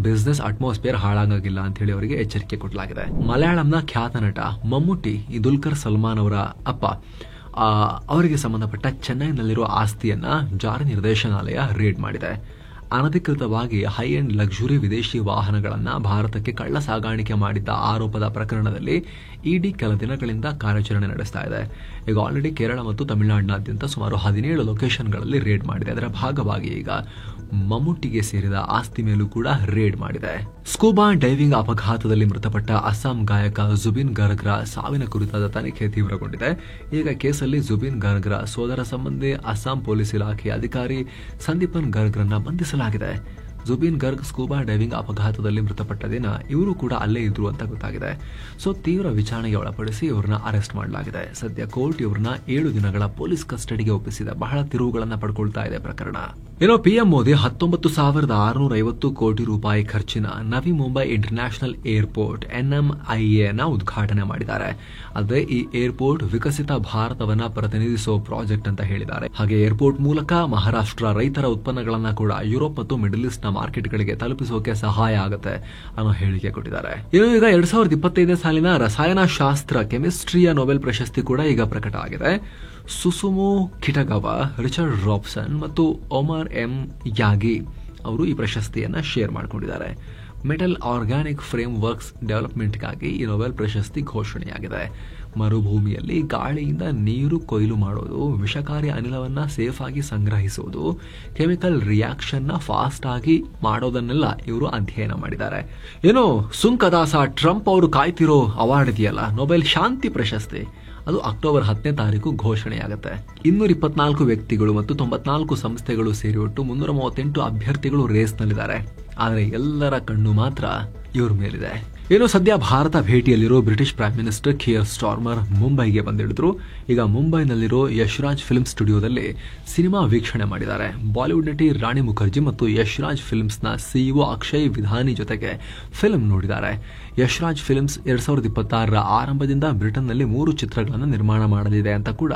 ಬಿಸ್ನೆಸ್ ಅಟ್ಮಾಸ್ಫಿಯರ್ ಹಾಳಾಗಿಲ್ಲ ಅಂತ ಹೇಳಿ ಅವರಿಗೆ ಎಚ್ಚರಿಕೆ ಕೊಡಲಾಗಿದೆ. ಮಲಯಾಳಂನ ಖ್ಯಾತ ನಟ ಮಮ್ಮೂಟಿ ದುಲ್ಕರ್ ಸಲ್ಮಾನ್ ಅವರ ಅಪ್ಪ ಅವರಿಗೆ ಸಂಬಂಧಪಟ್ಟ ಚೆನ್ನೈನಲ್ಲಿರುವ ಆಸ್ತಿಯನ್ನ ಜಾರಿ ನಿರ್ದೇಶನಾಲಯ ರೇಡ್ ಮಾಡಿದೆ. ಅನಧಿಕೃತವಾಗಿ ಹೈ ಎಂಡ್ ಲಕ್ಸುರಿ ವಿದೇಶಿ ವಾಹನಗಳನ್ನ ಭಾರತಕ್ಕೆ ಕಳ್ಳ ಸಾಗಾಣಿಕೆ ಮಾಡಿದ್ದ ಆರೋಪದ ಪ್ರಕರಣದಲ್ಲಿ ಇಡಿ ಕೆಲ ದಿನಗಳಿಂದ ಕಾರ್ಯಾಚರಣೆ ನಡೆಸ್ತಾ ಇದೆ. ಈಗ ಆಲ್ರೆಡಿ ಕೇರಳ ಮತ್ತು ತಮಿಳುನಾಡಿನಾದ್ಯಂತ ಸುಮಾರು 17 ಲೊಕೇಶನ್ಗಳಲ್ಲಿ ರೇಡ್ ಮಾಡಿದೆ. ಅದರ ಭಾಗವಾಗಿ ಈಗ ಮಮ್ಮೂಟಿಗೆ ಸೇರಿದ ಆಸ್ತಿ ಮೇಲೂ ಕೂಡ ರೇಡ್ ಮಾಡಿದೆ. ಸ್ಕೂಬಾ ಡೈವಿಂಗ್ ಅಪಘಾತದಲ್ಲಿ ಮೃತಪಟ್ಟ ಅಸ್ಸಾಂ ಗಾಯಕ ಜುಬಿನ್ ಗರ್ಗ್ರ ಸಾವಿನ ಕುರಿತಾದ ತನಿಖೆ ತೀವ್ರಗೊಂಡಿದೆ. ಈಗ ಕೇಸಲ್ಲಿ ಜುಬಿನ್ ಗರ್ಗ್ರ ಸೋದರ ಸಂಬಂಧಿ ಅಸ್ಸಾಂ ಪೊಲೀಸ್ ಇಲಾಖೆಯ ಅಧಿಕಾರಿ ಸಂದೀಪನ್ ಗರ್ಗ್ರನ್ನ ಬಂಧಿಸಲಾಗಿದೆ. ಜುಬಿನ್ ಗರ್ಗ್ ಸ್ಕೂಬಾ ಡೈವಿಂಗ್ ಅಪಘಾತದಲ್ಲಿ ಮೃತಪಟ್ಟ ದಿನ ಇವರು ಕೂಡ ಅಲ್ಲೇ ಇದ್ರು ಅಂತ ಗೊತ್ತಾಗಿದೆ. ಸೊ ತೀವ್ರ ವಿಚಾರಣೆಗೆ ಒಳಪಡಿಸಿ ಇವರನ್ನ ಅರೆಸ್ಟ್ ಮಾಡಲಾಗಿದೆ. ಸದ್ಯ ಕೋರ್ಟ್ ಇವರನ್ನ 7 ದಿನಗಳ ಪೊಲೀಸ್ ಕಸ್ಟಡಿಗೆ ಒಪ್ಪಿಸಿದೆ. ಬಹಳ ತಿರುವುಗಳನ್ನ ಪಡ್ಕೊಳ್ತಾ ಇದೆ ಪ್ರಕರಣ. ಪಿಎಂ ಮೋದಿ 19,650 ಕೋಟಿ ರೂಪಾಯಿ ಖರ್ಚಿನ ನವಿ ಮುಂಬೈ ಇಂಟರ್ನ್ಯಾಷನಲ್ ಏರ್ಪೋರ್ಟ್ NMIA ನ ಉದ್ಘಾಟನೆ ಮಾಡಿದ್ದಾರೆ. ಅದೇ ಈ ಏರ್ಪೋರ್ಟ್ ವಿಕಸಿತ ಭಾರತವನ್ನ ಪ್ರತಿನಿಧಿಸುವ ಪ್ರಾಜೆಕ್ಟ್ ಅಂತ ಹೇಳಿದ್ದಾರೆ. ಹಾಗೆ ಏರ್ಪೋರ್ಟ್ ಮೂಲಕ ಮಹಾರಾಷ್ಟ್ರ ರೈತರ ಉತ್ಪನ್ನಗಳನ್ನ ಕೂಡ ಯುರೋಪ್ ಮತ್ತು ಮಿಡಲ್ ಈಸ್ಟ್ ನ ಮಾರ್ಕೆಟ್ಗಳಿಗೆ ತಲುಪಿಸೋಕೆ ಸಹಾಯ ಆಗುತ್ತೆ ಅನ್ನೋ ಹೇಳಿಕೆ ಕೊಟ್ಟಿದ್ದಾರೆ. ಇನ್ನು ಈಗ 2025 ಸಾಲಿನ ರಸಾಯನಶಾಸ್ತ್ರ ಕೆಮಿಸ್ಟ್ರಿಯ ನೊಬೆಲ್ ಪ್ರಶಸ್ತಿ ಕೂಡ ಈಗ ಪ್ರಕಟ ಆಗಿದೆ. ಸುಸುಮು ಕಿಟಗವಾ, ರಿಚರ್ಡ್ ರಾಬ್ಸನ್ ಮತ್ತು ಒಮರ್ ಎಂ ಯಾಗಿ ಅವರು ಈ ಪ್ರಶಸ್ತಿಯನ್ನ ಶೇರ್ ಮಾಡಿಕೊಂಡಿದ್ದಾರೆ. ಮೆಟಲ್ ಆರ್ಗ್ಯಾನಿಕ್ ಫ್ರೇಮ್ ವರ್ಕ್ಸ್ ಡೆವಲಪ್ಮೆಂಟ್ಗಾಗಿ ಈ ನೊಬೆಲ್ ಪ್ರಶಸ್ತಿ ಘೋಷಣೆಯಾಗಿದೆ. ಮರುಭೂಮಿಯಲ್ಲಿ ಗಾಳಿಯಿಂದ ನೀರು ಕೊಯ್ಲು ಮಾಡೋದು, ವಿಷಕಾರಿ ಅನಿಲವನ್ನ ಸೇಫ್ ಆಗಿ ಸಂಗ್ರಹಿಸುವುದು, ಕೆಮಿಕಲ್ ರಿಯಾಕ್ಷನ್ ನ ಫಾಸ್ಟ್ ಆಗಿ ಮಾಡೋದನ್ನೆಲ್ಲ ಇವರು ಅಧ್ಯಯನ ಮಾಡಿದ್ದಾರೆ. ಏನೋ ಸುಂಕದಾಸ ಟ್ರಂಪ್ ಅವರು ಕಾಯ್ತಿರೋ ಅವಾರ್ಡ್ ಇದೆಯಲ್ಲ, ನೊಬೆಲ್ ಶಾಂತಿ ಪ್ರಶಸ್ತಿ, ಅದು ಅಕ್ಟೋಬರ್ 10ನೇ ತಾರೀಕು ಘೋಷಣೆಯಾಗುತ್ತೆ. 224 ವ್ಯಕ್ತಿಗಳು ಮತ್ತು 94 ಸಂಸ್ಥೆಗಳು ಸೇರಿ ಒಟ್ಟು 338 ಅಭ್ಯರ್ಥಿಗಳು ರೇಸ್ನಲ್ಲಿದ್ದಾರೆ. ಆದರೆ ಎಲ್ಲರ ಕಣ್ಣು ಮಾತ್ರ ಇವ್ರ ಮೇಲಿದೆ. ಏನೋ ಸದ್ಯ ಭಾರತ ಭೇಟಿಯಲ್ಲಿರೋ British prime minister Keir Starmer ಮುಂಬೈಗೆ ಬಂದಿಳಿದ್ರು. ಈಗ ಮುಂಬೈನಲ್ಲಿರೋ ಯಶ್ರಾಜ್ ಫಿಲ್ಮ್ ಸ್ಟುಡಿಯೋದಲ್ಲಿ ಸಿನಿಮಾ ವೀಕ್ಷಣೆ ಮಾಡಿದ್ದಾರೆ. ಬಾಲಿವುಡ್ ನಟಿ ರಾಣಿ ಮುಖರ್ಜಿ ಮತ್ತು ಯಶ್ರಾಜ್ ಫಿಲ್ಮ್ಸ್ನ ಸಿಇಒ ಅಕ್ಷಯ್ ವಿಧಾನಿ ಜೊತೆಗೆ ಫಿಲ್ಮ್ ನೋಡಿದ್ದಾರೆ. ಯಶ್ರಾಜ್ ಫಿಲ್ಮ್ಸ್ 2026ರ ಆರಂಭದಿಂದ ಬ್ರಿಟನ್ನಲ್ಲಿ 3 ಚಿತ್ರಗಳನ್ನು ನಿರ್ಮಾಣ ಮಾಡಲಿದೆ ಅಂತ ಕೂಡ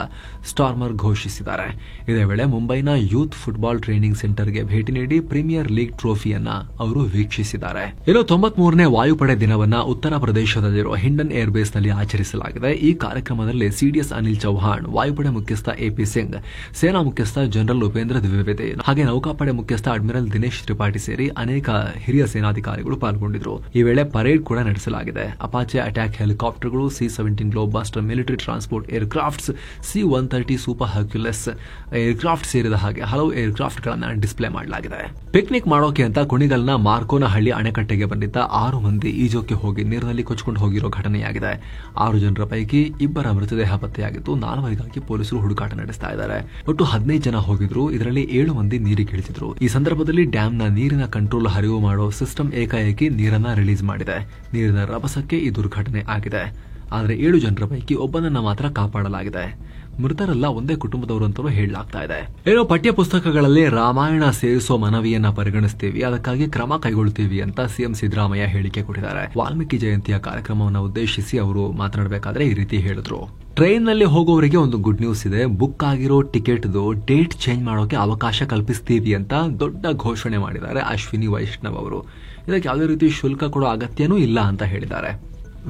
ಸ್ಟಾರ್ಮರ್ ಘೋಷಿಸಿದ್ದಾರೆ. ಇದೇ ವೇಳೆ ಮುಂಬೈನ ಯೂತ್ ಫುಟ್ಬಾಲ್ ಟ್ರೈನಿಂಗ್ ಸೆಂಟರ್ಗೆ ಭೇಟಿ ನೀಡಿ ಪ್ರೀಮಿಯರ್ ಲೀಗ್ ಟ್ರೋಫಿಯನ್ನ ಅವರು ವೀಕ್ಷಿಸಿದ್ದಾರೆ. ಇನ್ನು 93ನೇ ವಾಯುಪಡೆ ದಿನವನ್ನ ಉತ್ತರ ಪ್ರದೇಶದಲ್ಲಿರುವ ಹಿಂಡನ್ ಏರ್ ಬೇಸ್ ನಲ್ಲಿ ಆಚರಿಸಲಾಗಿದೆ. ಈ ಕಾರ್ಯಕ್ರಮದಲ್ಲಿ ಸಿಡಿಎಸ್ ಅನಿಲ್ ಚೌಹಾಣ್, ವಾಯುಪಡೆ ಮುಖ್ಯಸ್ಥ ಎಪಿ ಸಿಂಗ್, ಸೇನಾ ಮುಖ್ಯಸ್ಥ ಜನರಲ್ ಉಪೇಂದ್ರ ದ್ವಿವೇದಿ ಹಾಗೆ ನೌಕಾಪಡೆ ಮುಖ್ಯಸ್ಥ ಅಡ್ಮಿರಲ್ ದಿನೇಶ್ ತ್ರಿಪಾಠಿ ಸೇರಿ ಅನೇಕ ಹಿರಿಯ ಸೇನಾಧಿಕಾರಿಗಳು ಪಾಲ್ಗೊಂಡಿದ್ರು. ಈ ವೇಳೆ ಪರೇಡ್ ಕೂಡ ನಡೆಸಲಾಗಿದೆ. ಅಪಾಚೆ ಅಟ್ಯಾಕ್ ಹೆಲಿಕಾಪ್ಟರ್ಗಳು, C-17 Globemaster military transport aircrafts, C-130 super Hercules aircraft ಸೇರಿದ ಹಾಗೆ ಹಲವು ಏರ್ಕ್ರಾಫ್ಟ್ ಗಳನ್ನ ಡಿಸ್ಪ್ಲೇ ಮಾಡಲಾಗಿದೆ. ಪಿಕ್ನಿಕ್ ಮಾಡೋಕೆ ಅಂತ ಕುಣಿಗಲ್ನ ಮಾರ್ಕೋನಹಳ್ಳಿ ಅಣೆಕಟ್ಟೆಗೆ ಬಂದಿದ್ದ 6 ಮಂದಿ ಈಜೋಕೆ ಹೋಗಿ ನೀರಿನಲ್ಲಿ ಕೊಚ್ಚಿಕೊಂಡು ಹೋಗಿರೋ ಘಟನೆಯಾಗಿದೆ. 6 ಜನರ ಪೈಕಿ 2 ಮೃತದೇಹ ಪತ್ತೆಯಾಗಿದ್ದು 4 ಪೊಲೀಸರು ಹುಡುಕಾಟ ನಡೆಸ್ತಾ ಇದ್ದಾರೆ. ಒಟ್ಟು 15 ಜನ ಹೋಗಿದ್ರು. ಇದರಲ್ಲಿ 7 ಮಂದಿ ನೀರಿಗೆ ಇಳಿದಿದ್ರು. ಈ ಸಂದರ್ಭದಲ್ಲಿ ಡ್ಯಾಂನ ನೀರಿನ ಕಂಟ್ರೋಲ್ ಹರಿವು ಮಾಡೋ ಸಿಸ್ಟಮ್ ಏಕಾಏಕಿ ನೀರನ್ನ ರಿಲೀಸ್ ಮಾಡಿದೆ. ನೀರಿನ ರಭಸಕ್ಕೆ ಈ ದುರ್ಘಟನೆ ಆಗಿದೆ. ಆದರೆ 7 ಜನರ ಪೈಕಿ ಒಬ್ಬನನ್ನ ಮಾತ್ರ ಕಾಪಾಡಲಾಗಿದೆ. ಮೃತರೆಲ್ಲ ಒಂದೇ ಕುಟುಂಬದವರು ಅಂತಲೂ ಹೇಳಲಾಗ್ತಾ ಇದೆ. ಏನೋ ಪಠ್ಯ ಪುಸ್ತಕಗಳಲ್ಲಿ ರಾಮಾಯಣ ಸೇರಿಸೋ ಮನವಿಯನ್ನ ಪರಿಗಣಿಸ್ತೀವಿ, ಅದಕ್ಕಾಗಿ ಕ್ರಮ ಕೈಗೊಳ್ತೀವಿ ಅಂತ ಸಿಎಂ ಸಿದ್ದರಾಮಯ್ಯ ಹೇಳಿಕೆ ಕೊಟ್ಟಿದ್ದಾರೆ. ವಾಲ್ಮೀಕಿ ಜಯಂತಿಯ ಕಾರ್ಯಕ್ರಮವನ್ನು ಉದ್ದೇಶಿಸಿ ಅವರು ಮಾತನಾಡಬೇಕಾದ್ರೆ ಈ ರೀತಿ ಹೇಳಿದ್ರು. ಟ್ರೈನ್ ನಲ್ಲಿ ಹೋಗೋವರಿಗೆ ಒಂದು ಗುಡ್ ನ್ಯೂಸ್ ಇದೆ. ಬುಕ್ ಆಗಿರೋ ಟಿಕೆಟ್ದು ಡೇಟ್ ಚೇಂಜ್ ಮಾಡೋಕೆ ಅವಕಾಶ ಕಲ್ಪಿಸ್ತೀವಿ ಅಂತ ದೊಡ್ಡ ಘೋಷಣೆ ಮಾಡಿದ್ದಾರೆ ಅಶ್ವಿನಿ ವೈಷ್ಣವ್ ಅವರು. ಇದಕ್ಕೆ ಯಾವುದೇ ರೀತಿ ಶುಲ್ಕ ಕೊಡೋ ಅಗತ್ಯನೂ ಇಲ್ಲ ಅಂತ ಹೇಳಿದ್ದಾರೆ.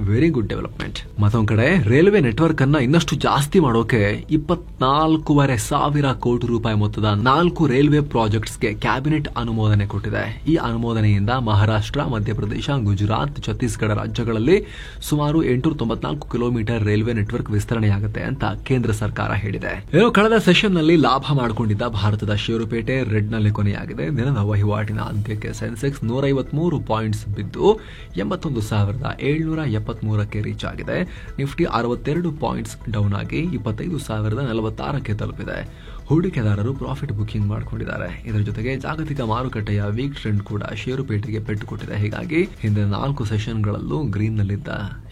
Very good development. ಮತ್ತೊಂದ್ ಕಡೆ ರೈಲ್ವೆ ನೆಟ್ವರ್ಕ್ ಅನ್ನ ಇನ್ನಷ್ಟು ಜಾಸ್ತಿ ಮಾಡೋಕೆ 24,500 ಕೋಟಿ ರೂಪಾಯಿ ಮೊತ್ತದ 4 ರೈಲ್ವೆ ಪ್ರಾಜೆಕ್ಟ್ಸ್ಗೆ ಕ್ಯಾಬಿನೆಟ್ ಅನುಮೋದನೆ ಕೊಟ್ಟಿದೆ. ಈ ಅನುಮೋದನೆಯಿಂದ ಮಹಾರಾಷ್ಟ್ರ, ಮಧ್ಯಪ್ರದೇಶ, ಗುಜರಾತ್, ಛತ್ತೀಸ್ಗಢ ರಾಜ್ಯಗಳಲ್ಲಿ ಸುಮಾರು 894 ಕಿಲೋಮೀಟರ್ ರೈಲ್ವೆ ನೆಟ್ವರ್ಕ್ ವಿಸ್ತರಣೆಯಾಗುತ್ತೆ ಅಂತ ಕೇಂದ್ರ ಸರ್ಕಾರ ಹೇಳಿದೆ. ಕಳೆದ ಸೆಷನ್ ನಲ್ಲಿ ಲಾಭ ಮಾಡಿಕೊಂಡಿದ್ದ ಭಾರತದ ಷೇರುಪೇಟೆ ರೆಡ್ ನಲ್ಲಿ ಕೊನೆಯಾಗಿದೆ. ದಿನದ ವಹಿವಾಟಿನ ಅಂತ್ಯಕ್ಕೆ ಸೆನ್ಸೆಕ್ಸ್ 153 ಪಾಯಿಂಟ್ಸ್ ಬಿದ್ದು 81,773ಕ್ಕೆ ರೀಚ್ ಆಗಿದೆ. ನಿಫ್ಟಿ 62 ಪಾಯಿಂಟ್ಸ್ ಡೌನ್ ಆಗಿ 25,046ಕ್ಕೆ ತಲುಪಿದೆ. ಹೂಡಿಕೆದಾರರು ಪ್ರಾಫಿಟ್ ಬುಕಿಂಗ್ ಮಾಡಿಕೊಂಡಿದ್ದಾರೆ. ಇದರ ಜೊತೆಗೆ ಜಾಗತಿಕ ಮಾರುಕಟ್ಟೆಯ ವೀಕ್ ಟ್ರೆಂಡ್ ಕೂಡ ಷೇರುಪೇಟೆಗೆ ಪೆಟ್ಟು ಕೊಟ್ಟಿದೆ. ಹೀಗಾಗಿ ಹಿಂದಿನ 4 ಸೆಷನ್ಗಳಲ್ಲೂ ಗ್ರೀನ್ ನಲ್ಲಿದ್ದ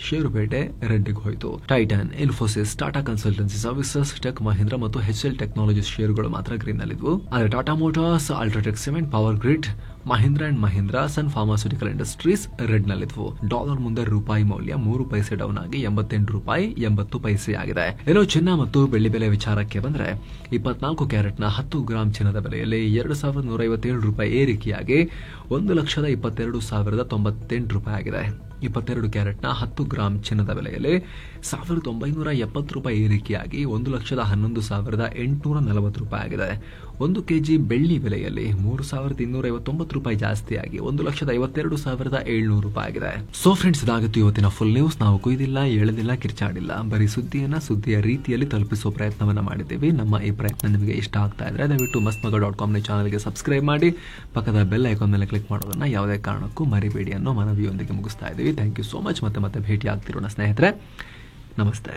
ಷೇರುಪೇಟೆ ರೆಡ್ಗೆ ಹೋಯಿತು. Titan, Infosys, Tata consultancy services, tech Mahindra ಮತ್ತು HCL ಟೆಕ್ನಾಲಜೀಸ್ ಷೇರುಗಳು ಮಾತ್ರ ಗ್ರೀನ್ ನಲ್ಲಿದ್ವು. ಆದರೆ Tata motors, UltraTech cement, power grid, Mahindra and Mahindra, sun pharmaceutical industries red ನಲ್ಲಿದ್ವು. ಡಾಲರ್ ಮುಂದೆ ರೂಪಾಯಿ ಮೌಲ್ಯ 3 ಪೈಸೆ ಡೌನ್ ಆಗಿ 88 ರೂಪಾಯಿ 80 ಪೈಸೆ ಆಗಿದೆ. ಚಿನ್ನ ಮತ್ತು ಬೆಳ್ಳಿ ಬೆಲೆ ವಿಚಾರಕ್ಕೆ ಬಂದ್ರೆ 24 ಕ್ಯಾರೆಟ್ನ 10 ಗ್ರಾಂ ಚಿನ್ನದ ಬೆಲೆಯಲ್ಲಿ 2,157 ರೂಪಾಯಿ ಏರಿಕೆಯಾಗಿ 1,22,098 ರೂಪಾಯಿ ಆಗಿದೆ. 22 ಕ್ಯಾರೆಟ್ನ 10 ಗ್ರಾಂ ಚಿನ್ನದ ಬೆಲೆಯಲ್ಲಿ 1,970 ರೂಪಾಯಿ ಏರಿಕೆಯಾಗಿ 1,11,840 ರೂಪಾಯಿ ಆಗಿದೆ. 1 ಕೆಜಿ ಬೆಳ್ಳಿ ಬೆಲೆಯಲ್ಲಿ 3,259 ರೂಪಾಯಿ ಜಾಸ್ತಿಯಾಗಿ 1,52,700 ರೂಪಾಯಿ ಆಗಿದೆ. ಸೊ ಫ್ರೆಂಡ್ಸ್, ಇದಾಗಿತ್ತು ಇವತ್ತಿನ ಫುಲ್ ನ್ಯೂಸ್. ನಾವು ಕೊಯ್ದಿಲ್ಲ, ಎಳೆದಿಲ್ಲ, ಕಿರ್ಚಾಡಿಲ್ಲ, ಬರೀ ಸುದ್ದಿಯ ರೀತಿಯಲ್ಲಿ ತಲುಪಿಸುವ ಪ್ರಯತ್ನವನ್ನ ಮಾಡಿದ್ದೀವಿ. ನಮ್ಮ ಈ ಪ್ರಯತ್ನ ನಿಮಗೆ ಇಷ್ಟ ಆಗ್ತಾ ಇದ್ರೆ ದಯವಿಟ್ಟು mastmag.com ಚಾನಲ್ಗೆ ಸಬ್ಸ್ಕ್ರೈಬ್ ಮಾಡಿ, ಪಕ್ಕದ ಬೆಲ್ ಐಕಾನ್ ಮೇಲೆ ಕ್ಲಿಕ್ ಮಾಡೋದನ್ನ ಯಾವುದೇ ಕಾರಣಕ್ಕೂ ಮರಿಬೇಡಿ ಅನ್ನೋ ಮನವಿಯೊಂದಿಗೆ ಮುಗಿಸ್ತಾ ಇದ್ದೀವಿ. Thank you so much. ಮತ್ತೆ ಭೇಟಿ ಆಗ್ತಿರೋಣ ಸ್ನೇಹಿತರೆ. ನಮಸ್ತೆ.